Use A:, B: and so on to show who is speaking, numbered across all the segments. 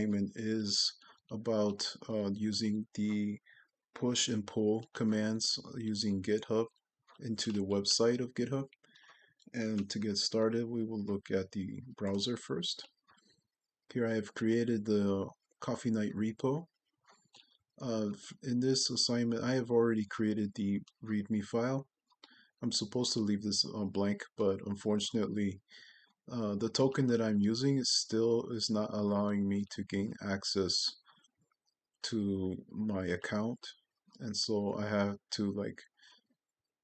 A: assignment is about using the push and pull commands using GitHub into the website of GitHub. And to get started, we will look at the browser first. Here I have created the Coffee Night repo. In this assignment, I have already created the README file. I'm supposed to leave this blank, but unfortunately, the token that I'm using is not allowing me to gain access to my account, and so I have to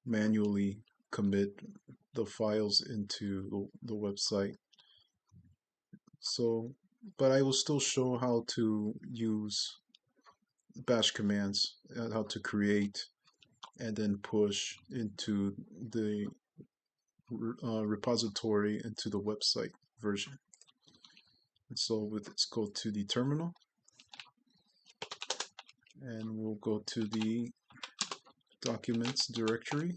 A: manually commit the files into the website. So, but I will still show how to use bash commands and how to create and then push into the repository into the website version. And so let's go to the terminal and we'll go to the documents directory.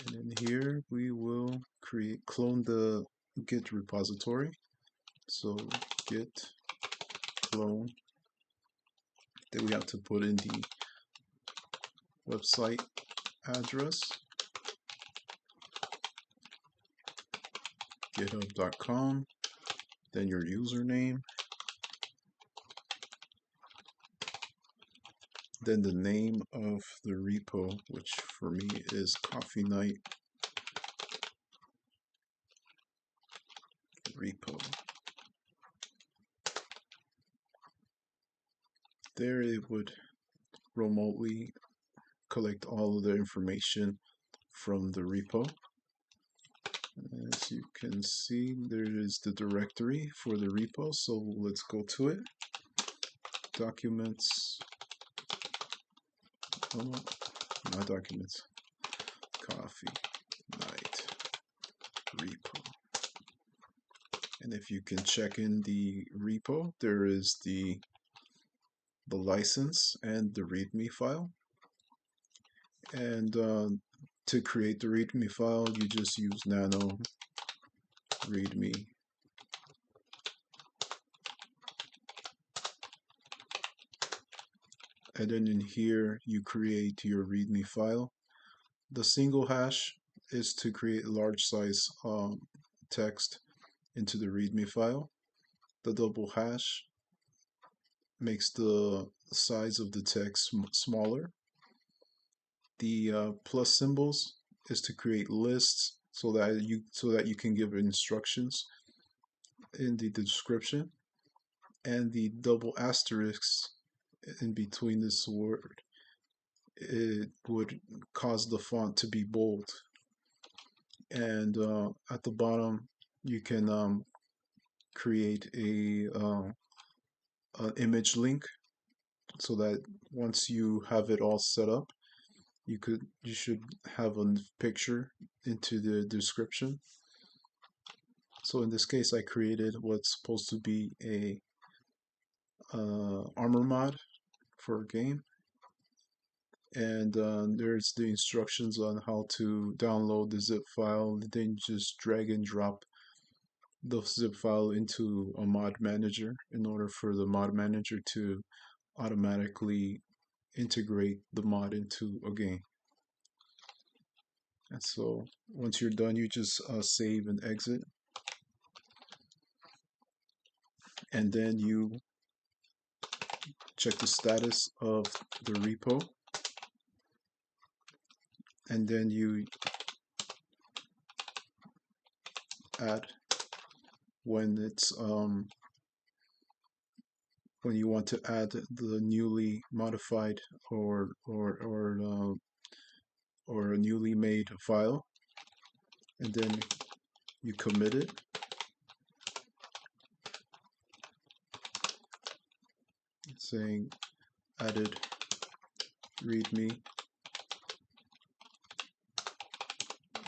A: And in here we will clone the Git repository. So git clone. Then we have to put in the website address, github.com, then your username, then the name of the repo, which for me is Coffee Night repo. There it would remotely collect all of the information from the repo. As you can see, there is the directory for the repo, so let's go to it. Documents, oh no, not documents, Coffee Night repo. And if you can check in the repo, there is the license and the README file. And to create the README file, you just use nano README. And then in here, you create your README file. The single hash is to create large size text into the README file. The double hash makes the size of the text smaller. The plus symbols is to create lists so that you can give instructions in the description, and the double asterisk in between this word, it would cause the font to be bold. And at the bottom you can create an image link so that once you have it all set up, you should have a picture into the description. So in this case, I created what's supposed to be a armor mod for a game, and there's the instructions on how to download the zip file. Then just drag and drop the zip file into a mod manager in order for the mod manager to automatically integrate the mod into a game. And so once you're done, you just save and exit, and then you check the status of the repo, and then you add when you want to add the newly modified or a newly made file, and then you commit it. Saying added README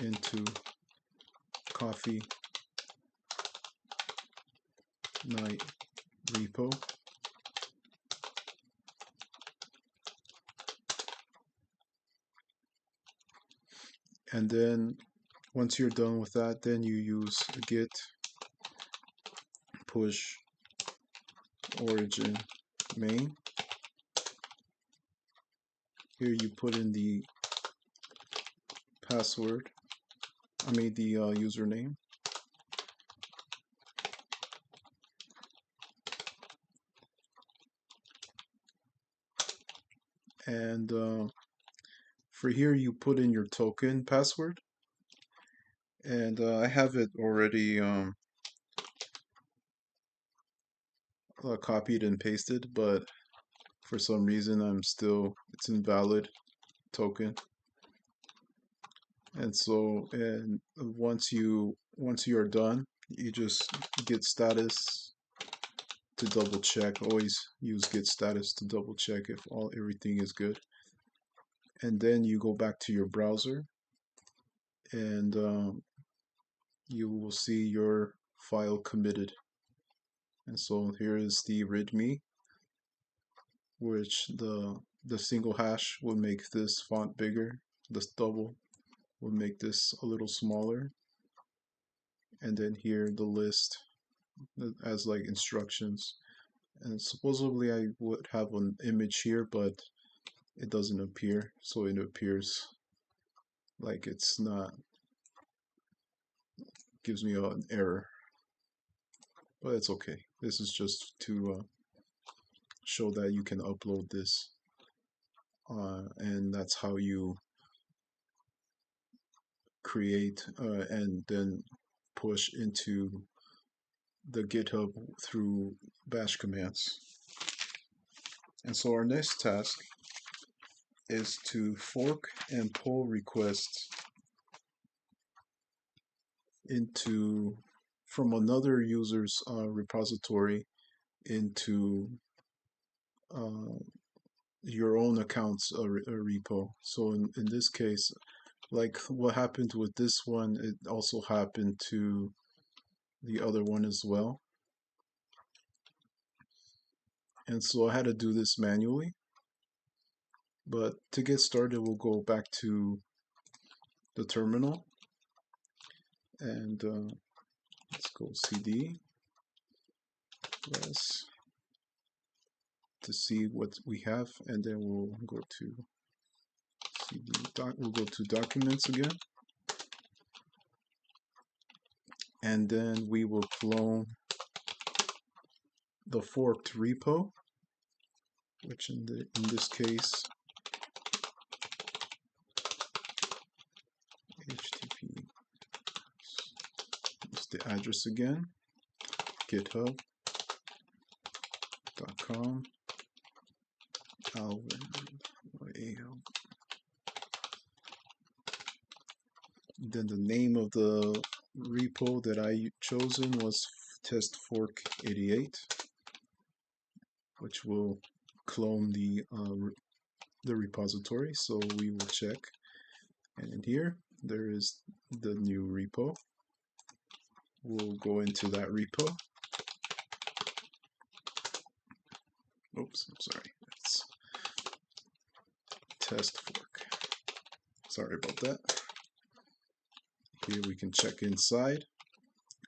A: into Coffee Night repo. And then once you're done with that, then you use git push origin main. Here you put in the password, the username. And for here you put in your token password. And I have it already copied and pasted, but for some reason it's invalid token. And so, and once you are done, you just git status to double check. Always use git status to double check if everything is good. And then you go back to your browser, and you will see your file committed. And so here is the README, which the single hash will make this font bigger. This double will make this a little smaller. And then here the list as like instructions. And supposedly I would have an image here, but it doesn't appear. So it appears like it's not, gives me an error. But it's okay. This is just to show that you can upload this. And that's how you create and then push into the GitHub through bash commands. And so our next task is to fork and pull requests from another user's repository into your own account's repo. So in this case, like what happened with this one, it also happened to the other one as well. And so I had to do this manually. But to get started, we'll go back to the terminal, and let's go cd yes to see what we have, and then we'll go to we'll go to documents again, and then we will clone the forked repo, which in this case HTTP is the address again, github.com Alvin AL. Then the name of the repo that I chosen was testfork88, which will clone the repository. So we will check, and in here there is the new repo. We'll go into that repo. Oops, I'm sorry. It's test fork. Sorry about that. Here we can check inside.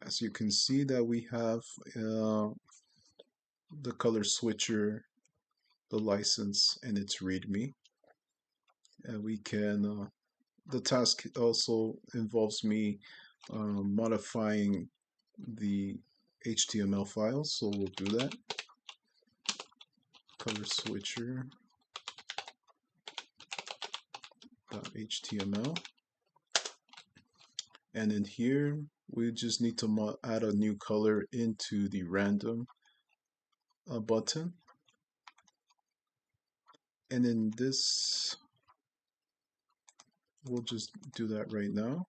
A: As you can see that we have the color switcher, the license, and its README. And we can, the task also involves me modifying the HTML files, so we'll do that. Color switcher .html, and in here we just need to add a new color into the random button, and in this we'll just do that right now.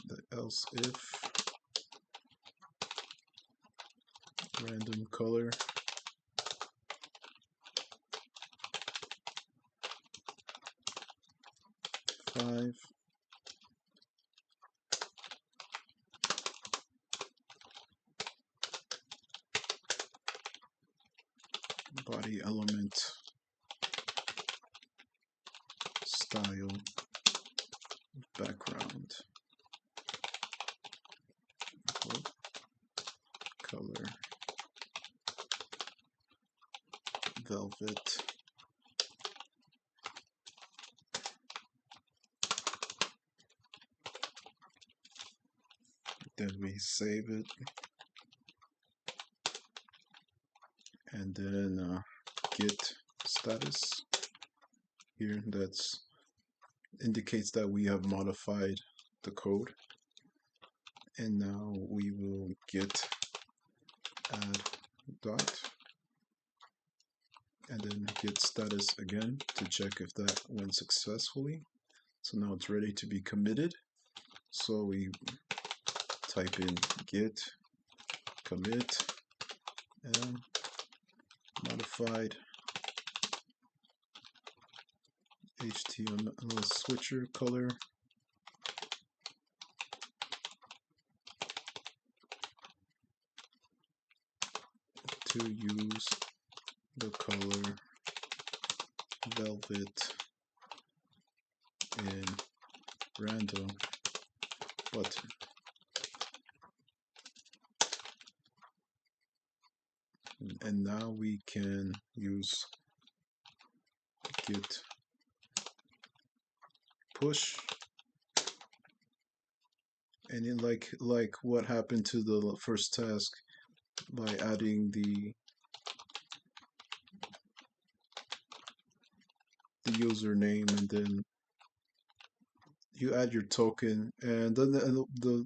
A: The else if random color five body element style background, color, velvet. Then we save it, and then git status here. That's indicates that we have modified the code. And now we will git add dot, and then git status again to check if that went successfully. So now it's ready to be committed. So we type in git commit and modified HTML switcher color to use the color velvet in random button. And now we can use git push, and in like what happened to the first task by adding the username, and then you add your token, and then the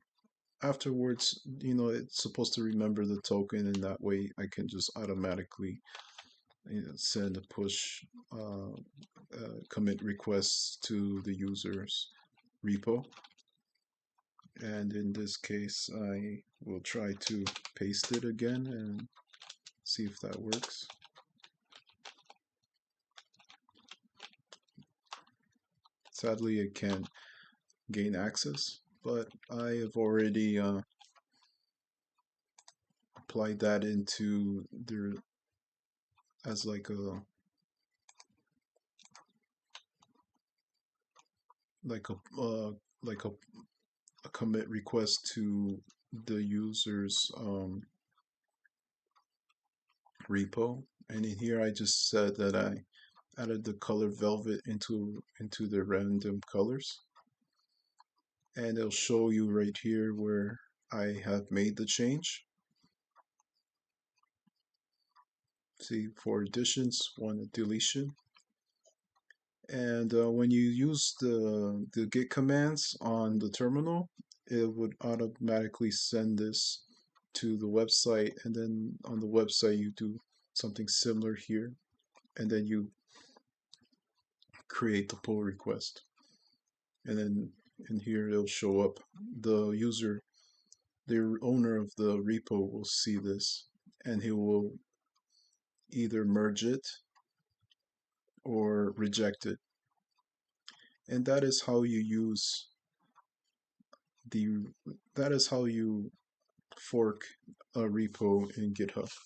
A: afterwards, you know, it's supposed to remember the token, and that way I can just automatically, you know, send a push commit requests to the user's repo. And in this case, I will try to paste it again and see if that works. Sadly, I can't gain access, but I have already applied that into there as like a like a like a commit request to the user's repo. And in here I just said that I added the color velvet into the random colors, and it'll show you right here where I have made the change. See, 4 additions, 1 deletion. And when you use the git commands on the terminal, it would automatically send this to the website, and then on the website you do something similar here, and then you create the pull request, and then in here it'll show up. The user, the owner of the repo, will see this, and he will either merge it or reject it. And that is how you use the that is how you fork a repo in GitHub.